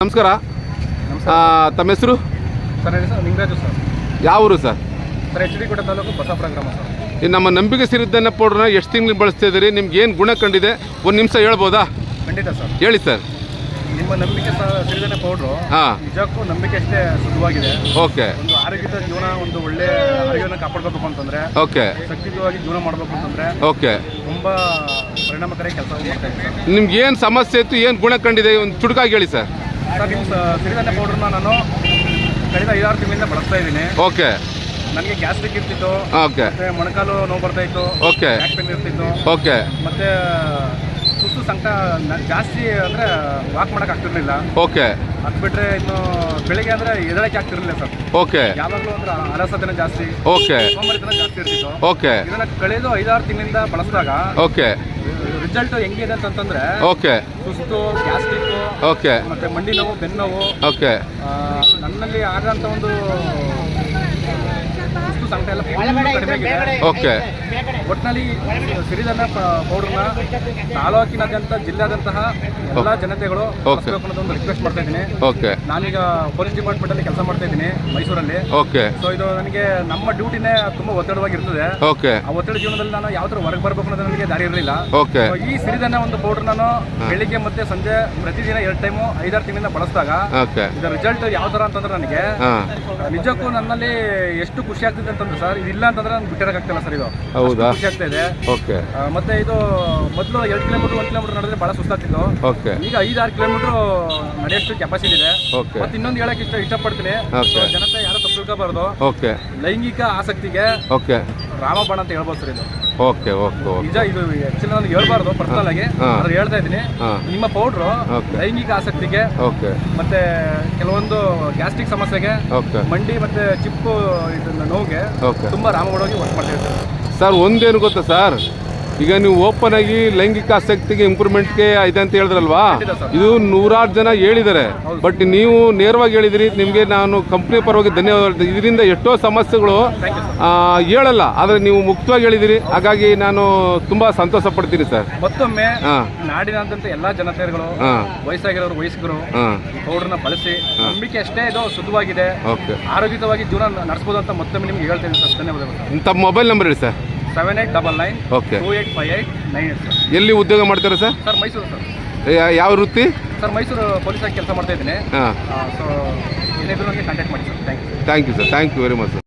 ನಮಸ್ಕಾರ. ತಮ್ಮ ಹೆಸರು ಸರ್? ಹೆಸರು ನಿಂಗರಾಜು ಸರ್. ಯಾವ ಊರು ಸರ್? ಸರ್ ಎಚ್ ಡಿ ಕೋಟೆ ತಾಲೂಕು ಬಸಾಪುರ ಗ್ರಾಮ ಸರ್. ಈ ನಮ್ಮ ನಂಬಿಕೆ ಸಿರಿಧಾನ್ಯ ಪೌಡ್ರನ್ನ ಎಷ್ಟು ತಿಂಗಳು ಬಳಸ್ತಾ ಇದ್ದೀರಿ? ನಿಮ್ಗೆ ಏನು ಗುಣ ಕಂಡಿದೆ? ಒಂದು ನಿಮಿಷ ಹೇಳ್ಬೋದಾ? ಖಂಡಿತ ಸರ್, ಹೇಳಿ ಸರ್. ನಿಮ್ಮ ನಂಬಿಕೆ ಸಿರಿಧಾನ್ಯ ಪೌಡ್ರು ನಿಜಕ್ಕೂ ನಂಬಿಕೆ ಅಷ್ಟೇ ಶುದ್ಧವಾಗಿದೆ. ಓಕೆ. ಒಂದು ಆರೋಗ್ಯದ ಜೀವನ, ಒಂದು ಒಳ್ಳೆ ಆರೋಗ್ಯವನ್ನು ಕಾಪಾಡಬೇಕು ಅಂತಂದ್ರೆ, ಓಕೆ, ಶಕ್ತಿಯುತವಾಗಿ ಜೀವನ ಮಾಡಬೇಕು ಅಂತಂದ್ರೆ ಓಕೆ, ತುಂಬಾ ಪರಿಣಾಮಕಾರಿ ಕೆಲಸ ಮಾಡ್ತಾ ಇದೆ ಸರ್. ನಿಮ್ಗೆ ಏನು ಸಮಸ್ಯೆ ಇತ್ತು, ಏನು ಗುಣ ಕಂಡಿದೆ? ಒಂದು ಚುಟುಕಾಗಿ ಹೇಳಿ ಸರ್. ಸರ್, ನಿಮ್ಮ ಸಿರಿಧಾನ್ಯ ಪೌಡ್ರನ್ನ ನಾನು ಕಳೆದ 5-6 ತಿಂಗಳಿಂದ ಬಳಸ್ತಾ ಇದ್ದೀನಿ. ಓಕೆ. ನನಗೆ ಗ್ಯಾಸ್ಟ್ರಿಕ್ ಇರ್ತಿತ್ತು, ಓಕೆ, ಮತ್ತೆ ಮೊಣಕಾಲು ನೋವು ಬರ್ತಾ ಇತ್ತು, ಓಕೆ, ಬ್ಯಾಕ್ ಪೇನ್ ಇರ್ತಿತ್ತು, ಓಕೆ, ಮತ್ತೆ ಸುಸ್ತು ಸಂಕಟ ಜಾಸ್ತಿ ಅಂದ್ರೆ ವಾಕ್ ಮಾಡಕ್ ಆಗ್ತಿರ್ಲಿಲ್ಲ. ಓಕೆ. ಅದು ಬಿಟ್ರೆ ಇನ್ನು ಬೆಳಿಗ್ಗೆ ಅಂದ್ರೆ ಎದಳಕ್ಕೆ ಆಗ್ತಿರ್ಲಿಲ್ಲ ಸರ್. ಓಕೆ. ಯಾವಾಗಲೂ ಅಂದ್ರೆ ಅಲಸತನ ಜಾಸ್ತಿ, ಓಕೆ, ಸೋಮಾರಿತನ ಜಾಸ್ತಿ ಇರ್ತಿತ್ತು. ಓಕೆ. ಇದನ್ನ ಕಳೆದು 5-6 ತಿಂಗಳಿಂದ ಬಳಸಿದಾಗ ಓಕೆ, ರಿಸಲ್ಟ್ ಹೆಂಗಿದೆ ಅಂತಂದ್ರೆ, ಓಕೆ, ಸುಸ್ತು, ಗ್ಯಾಸ್ಟ್ರಿಕ್, ಓಕೆ, ಮತ್ತೆ ಮಂಡಿ ನೋವು, ಬೆನ್ನು ನೋವು, ಓಕೆ, ನನ್ನಲ್ಲಿ ಆಗಂತ ಒಂದು ಸುಸ್ತು ಸಂಕಟ ಎಲ್ಲ ಕಡಿಮೆ ಆಗಿದೆ. ಓಕೆ. ಒಟ್ಟಿನಲ್ಲಿ ಸಿರಿಧಾನ್ಯ ಪೌಡರ್ನ ತಾಲೂಕಿನಾದ್ಯಂತ ಜಿಲ್ಲೆಯಾದಂತಹ ಎಲ್ಲ ಜನತೆಗಳು ಬಳಸಬೇಕು ಅನ್ನೋದೊಂದು ರಿಕ್ವೆಸ್ಟ್ ಮಾಡ್ತಾ ಇದ್ದೀನಿ. ಓಕೆ. ನಾನೀಗ ಪೊಲೀಸ್ ಡಿಪಾರ್ಟ್ಮೆಂಟ್ ಅಲ್ಲಿ ಕೆಲಸ ಮಾಡ್ತಾ ಇದ್ದೀನಿ ಮೈಸೂರಲ್ಲಿ. ಓಕೆ. ಸೊ ಇದು ನನಗೆ ನಮ್ಮ ಡ್ಯೂಟಿನೇ ತುಂಬಾ ಒತ್ತಡವಾಗಿರ್ತದೆ. ಓಕೆ. ಆ ಒತ್ತಡ ಜೀವನದಲ್ಲಿ ನಾನು ಯಾವ ತರ ಹೊರಗೆ ಬರಬೇಕು ಅನ್ನೋದು ನನಗೆ ದಾರಿ ಇರಲಿಲ್ಲ. ಓಕೆ. ಈ ಸಿರಿಧಾನ್ಯ ಒಂದು ಪೌಡರ್ ನಾನು ಬೆಳಿಗ್ಗೆ ಮತ್ತೆ ಸಂಜೆ ಪ್ರತಿದಿನ 2 ಟೈಮು 5-6 ತಿಂಗಳಿಂದ ಬಳಸಿದಾಗ ಇದರ ರಿಸಲ್ಟ್ ಯಾವ ತರ ಅಂತಂದ್ರೆ ನನಗೆ ನಿಜಕ್ಕೂ ನನ್ನಲ್ಲಿ ಎಷ್ಟು ಖುಷಿ ಆಗ್ತಿದೆ ಅಂತಂದ್ರೆ ಸರ್, ಇದಿಲ್ಲ ಅಂತಂದ್ರೆ ನಾನು ಬಿಟ್ಟಿರಕ್ಕಾಗ್ತಿಲ್ಲ ಸರ್. ಇದು ಹೌದಾ? ಖುಷಿ ಆಗ್ತಾ ಇದೆ. ಓಕೆ. ಮತ್ತೆ ಇದು ಮೊದಲು 2 ಕಿಲೋಮೀಟರ್ 1 ಕಿಲೋಮೀಟರ್ ನಡೆದ್ರೆ ಬಹಳ ಸುಸ್ತಾಗ್ತಿತ್ತು. ಓಕೆ. ಈಗ 5-6 ಕಿಲೋಮೀಟರ್ ನಡೆಯಷ್ಟು ಕೆಪಾಸಿಟಿ ಇದೆ. ಓಕೆ. ಮತ್ತೆ ಇನ್ನೊಂದು ಹೇಳಕ್ ಇಷ್ಟಪಡ್ತೀನಿ, ಜನತೆ ಯಾರು ತಪ್ಪು ತಿಳ್ಕೋಬಾರ್ದು. ಓಕೆ. ಲೈಂಗಿಕ ಆಸಕ್ತಿಗೆ ಓಕೆ ರಾಮಬಾಣ ಅಂತ ಹೇಳ್ಬೋದು ಸರ್. ಇದು ಓಕೆ. ಓಕೆ. ನಿಜ, ಇದು ಆಕ್ಚುಲಿ ನಾನು ಹೇಳ್ಬಾರ್ದು ಪರ್ಸನಲ್ ಆಗಿ, ಆದ್ರೆ ಹೇಳ್ತಾ ಇದ್ದೀನಿ. ನಿಮ್ಮ ಪೌಡ್ರು ಲೈಂಗಿಕ ಆಸಕ್ತಿಗೆ, ಓಕೆ, ಮತ್ತೆ ಕೆಲವೊಂದು ಗ್ಯಾಸ್ಟ್ರಿಕ್ ಸಮಸ್ಯೆಗೆ, ಮಂಡಿ ಮತ್ತೆ ಚಿಪ್ಪು ನೋವಿಗೆ ತುಂಬಾ ರಾಮಬಾಣವಾಗಿ ವರ್ಕ್ ಮಾಡ್ತಾ ಇರ್ತಾರೆ ಸರ್. ಒಂದೇನು ಗೊತ್ತಾ ಸರ್, ಈಗ ನೀವು ಓಪನ್ ಆಗಿ ಲೈಂಗಿಕ ಆಸಕ್ತಿಗೆ ಇಂಪ್ರೂವ್ಮೆಂಟ್ಗೆ ಇದೆ ಅಂತ ಹೇಳಿದ್ರಲ್ವಾ, ಇದು 100 ಜನ ಹೇಳಿದ್ದಾರೆ. ಬಟ್ ನೀವು ನೇರವಾಗಿ ಹೇಳಿದಿರಿ. ನಿಮಗೆ ನಾನು ಕಂಪ್ನಿ ಪರವಾಗಿ ಧನ್ಯವಾದ. ಇದರಿಂದ ಎಷ್ಟೋ ಸಮಸ್ಯೆಗಳು ಹೇಳಲ್ಲ, ಆದರೆ ನೀವು ಮುಕ್ತವಾಗಿ ಹೇಳಿದಿರಿ. ಹಾಗಾಗಿ ನಾನು ತುಂಬಾ ಸಂತೋಷ ಪಡ್ತೀನಿ ಸರ್. ಮತ್ತೊಮ್ಮೆ ನಾಡಿನಾದ್ಯಂತ ಎಲ್ಲಾ ಜನತೆಗಳು, ವಯಸ್ಸಾಗಿರೋರು, ವಯಸ್ಕರು ಪೌಡರ್ನ ಬಳಸಿ. ನಂಬಿಕೆ ಅಷ್ಟೇ ಇದು ಶುದ್ಧವಾಗಿದೆ, ಆರೋಗ್ಯವಾಗಿ ಜೀವನ ನಡೆಸಬಹುದು ಅಂತ ಮತ್ತೊಮ್ಮೆ ನಿಮ್ಗೆ ಹೇಳ್ತೇನೆ ಸರ್. ಧನ್ಯವಾದಗಳು. ತಮ್ಮ ಮೊಬೈಲ್ ನಂಬರ್ ಹೇಳಿ ಸರ್. 7899285898 ಸರ್. ಎಲ್ಲಿ ಉದ್ಯೋಗ ಮಾಡ್ತಾರೆ ಸರ್? Sir Mysuru sir. ಯಾವ ವೃತ್ತಿ ಸರ್? ಮೈಸೂರು ಪೊಲೀಸಾಗಿ ಕೆಲಸ ಮಾಡ್ತಾ ಇದ್ದೀನಿ. ಸೊ ಏನಿದ್ರು ನನಗೆ ಕಾಂಟ್ಯಾಕ್ಟ್ ಮಾಡಿ sir. Thank you sir. Thank you very much sir.